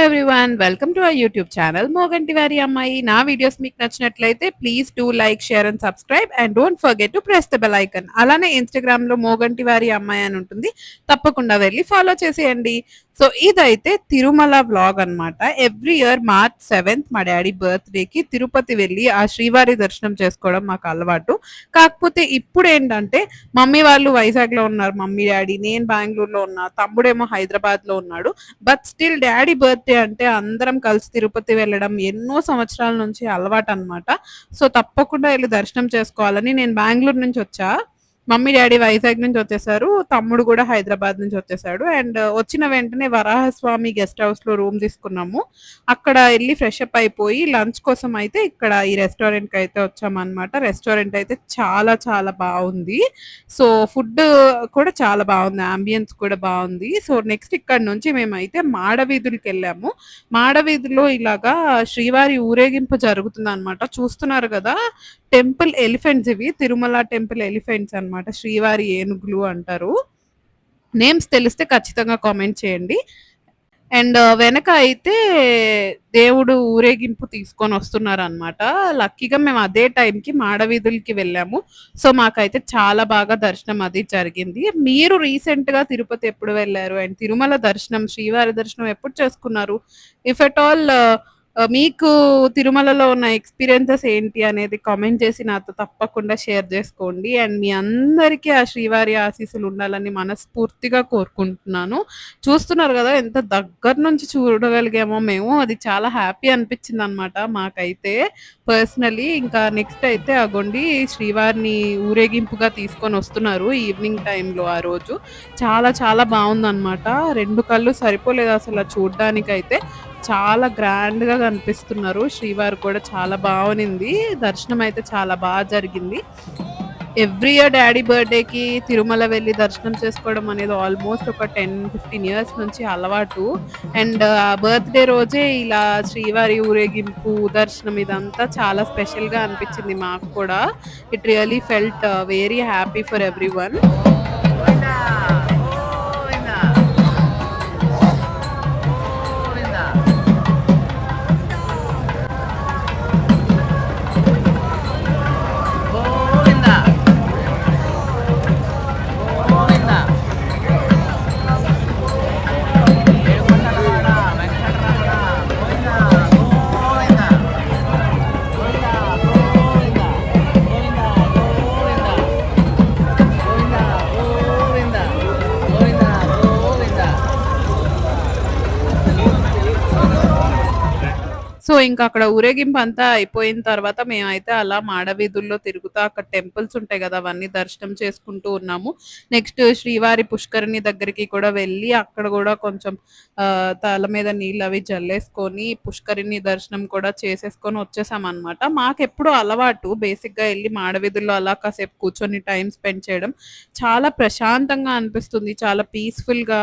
Everyone. Welcome to our YouTube channel 'Moganti వారి అమ్మాయి'. నా వీడియోస్ మీకు నచ్చినట్లయితే please do like, share and subscribe and don't forget to press the bell icon. అలానే ఇన్‌స్టాగ్రామ్‌లో 'మోగంటి వారి అమ్మాయి' అని ఉంటుంది. తప్పకుండా వెళ్లి ఫాలో చేసేయండి. సో, ఇదైతే తిరుమల వ్లాగ్ అన్నమాట. ఎవ్రీ ఇయర్ మార్చ్ 7థ్ మా డ్యాడీ బర్త్‌డేకి తిరుపతి వెళ్లి ఆ శ్రీవారి దర్శనం చేసుకోవడం మాకు అలవాటు. కాకపోతే ఇప్పుడేంటంటే మమ్మీ వాళ్ళు వైజాగ్‌లో ఉన్నారు. Mummy, daddy. నేను బెంగుళూరులో ఉన్నా. తమ్ముడేమో హైదరాబాద్‌లో ఉన్నాడు. బట్ స్టిల్ డ్యాడీ బర్త్‌డే అంటే అందరం కలిసి తిరుపతి వెళ్ళడం ఎన్నో సంవత్సరాల నుంచి అలవాటనమాట. సో, తప్పకుండా ఎళ్లి దర్శనం చేసుకోవాలని నేను బెంగుళూరు నుంచొచ్చా. మమ్మీ, డ్యాడీ వైజాగ్ నుంచి వచ్చేసారు. తమ్ముడు గూడా హైదరాబాద్ నుంచి వచ్చేసాడు. అండ్ వచ్చిన వెంటనే వరాహస్వామి గెస్ట్ హౌస్‌లో రూమ్ తీసుకున్నాము. అక్కడ ఎళ్లి ఫ్రెష్ అప్ అయిపోయి లంచ్ కోసం అయితే ఇక్కడ ఈ రెస్టారెంట్‌కయితే వచ్చామనమాట. రెస్టారెంట్ అయితే చాలా చాలా బావుంది. సో, ఫుడ్ కూడా చాలా బావుంది. యాంబియన్స్ కూడా బావుంది. సో, నెక్స్ట్ ఇక్కడి నుంచి మేమైతే మాడవీధులకెళ్ళాము. మాడవీధిలో ఇలాగా శ్రీవారి ఊరేగింపు జరుగుతుందనమాట. చూస్తున్నారు గదా! టెంపుల్ ఎలిఫెంట్స్ ఇవి. తిరుమల టెంపుల్ ఎలిఫెంట్స్ అన్నమాట. శ్రీవారి ఏనుగులు అంటారు. నేమ్స్ తెలిస్తే ఖచ్చితంగా కామెంట్ చేయండి. అండ్ వెనక అయితే దేవుడు ఊరేగింపు తీసుకొనొస్తున్నారనమాట. లక్కీగా మేము అదే టైంకి మాడవీధులకి వెళ్ళాము. సో, మాకైతే చాలా బాగా దర్శనం అది జరిగింది. మీరు రీసెంట్‌గా తిరుపతి ఎప్పుడు వెళ్లారు? అండ్ తిరుమల దర్శనం, శ్రీవారి దర్శనం ఎప్పుడు చేసుకున్నారు? ఇఫ్ ఎట్ ఆల్ మీకు తిరుమలలో ఉన్న ఎక్స్‌పీరియన్సెస్ ఏంటి అనేది కామెంట్ చేసి నాతో తప్పకుండా షేర్ జేసుకోండి. అండ్ మీ అందరికీ ఆ శ్రీవారి ఆశీస్సులు ఉండాలని మనస్ఫూర్తిగా కోరుకుంటున్నాను. చూస్తున్నారు గదా! ఎంత దగ్గర నుంచి చూడగలిగామో మేము. అది చాలా హ్యాపీ అనిపించిందనమాట మాకైతే పర్సనలీ. ఇంకా నెక్స్ట్ అయితే అగోండి శ్రీవారిని ఊరేగింపుగా తీసుకొనొస్తున్నారు ఈవినింగ్ టైంలో ఆ రోజు. చాలా చాలా బావుందనమాట. 2 కళ్ళు సరిపోలేదసల చూడ్డానికైతే. చాలా గ్రాండ్‌గా కనిపిస్తున్నారు. శ్రీవారు కూడా చాలా బావునింది. దర్శనం అయితే చాలా జరిగింది. ఎవ్రీ ఇయర్ డ్యాడీ బర్త్‌డేకి తిరుమల వెళ్లి దర్శనం చేసుకోవడం అనేది ఆల్‌మోస్ట్ ఒక 10, 15 ఇయర్స్ నుంచి అలవాటు. అండ్ ఆ బర్త్‌డే రోజే ఇలా శ్రీవారి ఊరేగింపు, దర్శనం ఇదంతా చాలా స్పెషల్‌గా అనిపించింది మాకు కూడా. It really felt very happy for everyone. Govinda Govinda Govinda Govinda Govinda Edukondalavada Venkataramana Govinda Govinda Govinda Govinda Govinda Govinda Govinda Govinda Govinda Govinda. So, ఇంకా అక్కడ ఊరేగింపు అంతా అయిపోయిన తర్వాత మేమైతే అలా మాడవీధుల్లో తిరుగుతా అక్కడ టెంపుల్స్ ఉంటాయి గదా! అవన్నీ దర్శనం చేసుకుంటూ ఉన్నాము. నెక్స్ట్ శ్రీవారి పుష్కరిణి దగ్గరికి కూడా వెళ్ళి అక్కడ గూడా కొంచెం తల మీద నీళ్ళవి జల్లేసుకొని పుష్కరిణి దర్శనం కూడా చేసేసుకొని వచ్చేసామనమాట. మాకెప్పుడు అలవాటు బేసిక్‌గా ఎళ్లి మాడవీధుల్లో అలా కాసేపు కూర్చొని టైమ్ స్పెండ్ చేయడం. చాలా ప్రశాంతంగా అనిపిస్తుంది. చాలా పీస్‌ఫుల్‌గా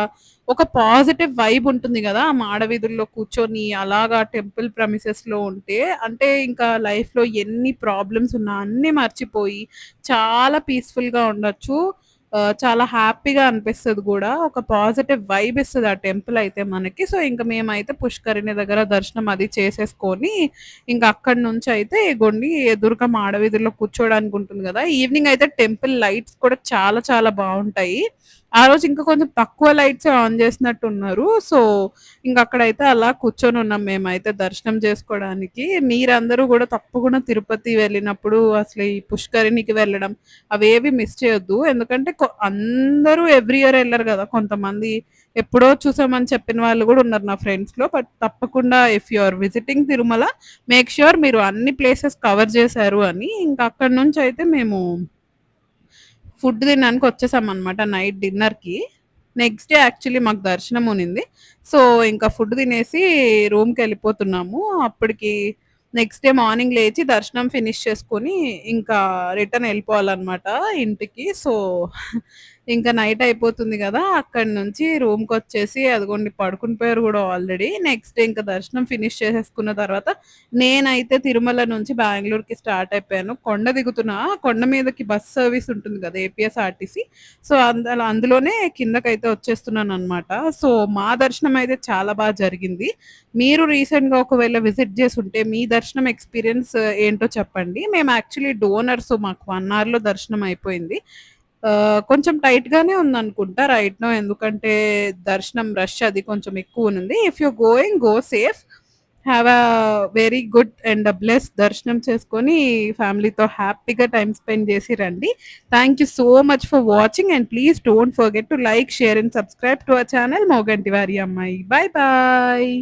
ఒక పాజిటివ్ వైబ్ ఉంటుంది గదా! ఆ మాడవీధుల్లో కూర్చొని అలాగా టెంపుల్ ప్రెమిసెస్‌లో ఉంటే, అంటే ఇంకా లైఫ్‌లో ఎన్ని ప్రాబ్లమ్స్ ఉన్నా అన్నీ మర్చిపోయి చాలా పీస్‌ఫుల్‌గా ఉండొచ్చు. చాలా హ్యాపీగా అనిపిస్తది గూడా. ఒక పాజిటివ్ వైబ్ ఇస్తది ఆ టెంపుల్ అయితే మనకి. సో, ఇంక మేమైతే పుష్కరిణి దగ్గర దర్శనం అది చేసేసుకొని, ఇంక అక్కడి నుంచయితే ఇగోండి ఎదురుగా మాడవీధుల్లో కూర్చోడానికి ఉంటుంది గదా! ఈవినింగ్ అయితే టెంపుల్ లైట్స్ కూడా చాలా చాలా బావుంటాయి. ఆ రోజు ఇంకా కొంచెం తక్కువ లైట్సే ఆన్ జేసినట్టున్నారు. సో, ఇంకక్కడైతే అలా కూర్చొనున్నాం మేమైతే దర్శనం జేసుకోడానికి. మీరందరూ గూడా తప్పకుండా తిరుపతి వెళ్ళినప్పుడు అసలు ఈ పుష్కరిణికి వెళ్ళడం అవేవి మిస్ చేయొద్దు. ఎందుకంటే అందరూ ఎవ్రీ ఇయర్ ఎళ్లరు గదా! కొంతమంది ఎప్పుడో చూసామని చెప్పిన వాళ్ళు గూడా ఉన్నారు నా ఫ్రెండ్స్‌లో. బట్ తప్పకుండా if you are visiting Tirumala make sure మీరు అన్ని ప్లేసెస్ కవర్ జేశారు అని. ఇంక అక్కడి నుంచయితే మేము ఫుడ్ తినడానికి వచ్చేసామనమాట నైట్ డిన్నర్‌కి. నెక్స్ట్ డే యాక్చువల్లీ మాకు దర్శనం ఉనింది. సో, ఇంకా ఫుడ్ తినేసి రూమ్‌కెళ్ళిపోతున్నాము. అప్పటికి నెక్స్ట్ డే మార్నింగ్ లేచి దర్శనం ఫినిష్ చేసుకొని ఇంకా రిటర్న్ ఎళ్ళిపోవాలనమాట ఇంటికి. సో, ఇంకా నైట్ అయిపోతుంది గదా! అక్కడి నుంచి రూమ్‌కొచ్చేసి అదిగోండి పడుకుని పోయారు గూడా ఆల్రెడీ. నెక్స్ట్ డే ఇంక దర్శనం ఫినిష్ చేసేసుకున్న తర్వాత నేనైతే తిరుమల నుంచి బెంగుళూరుకి స్టార్ట్ అయిపోయాను. కొండ దిగుతున్నా కొండ మీదకి బస్ సర్వీస్ ఉంటుంది గదా! ఏపీఎస్ఆర్టీసీ. సో, అందులోనే కిందకైతే వచ్చేస్తున్నాననమాట. సో, మా దర్శనం అయితే చాలా జరిగింది. మీరు రీసెంట్‌గా ఒకవేళ విజిట్ చేసుంటే మీ దర్శనం ఎక్స్‌పీరియన్స్ ఏంటో చెప్పండి. మేము యాక్చువల్లీ డోనర్ సో, మాకు 1 అవర్‌లో దర్శనం అయిపోయింది. కొంచెం టైట్‌గానే ఉందనుకుంటా రైట్ నౌ. ఎందుకంటే దర్శనం రష్ అది కొంచెం ఎక్కువుంది. If you going go safe. Have a very good and blessed దర్శనం చేసుకొని ఫ్యామిలీతో హ్యాపీగా టైమ్ స్పెండ్ చేసి రండి. Thank you so much for watching and please don't forget to like, share and subscribe to our channel Moganti వారి అమ్మాయి. Bye bye.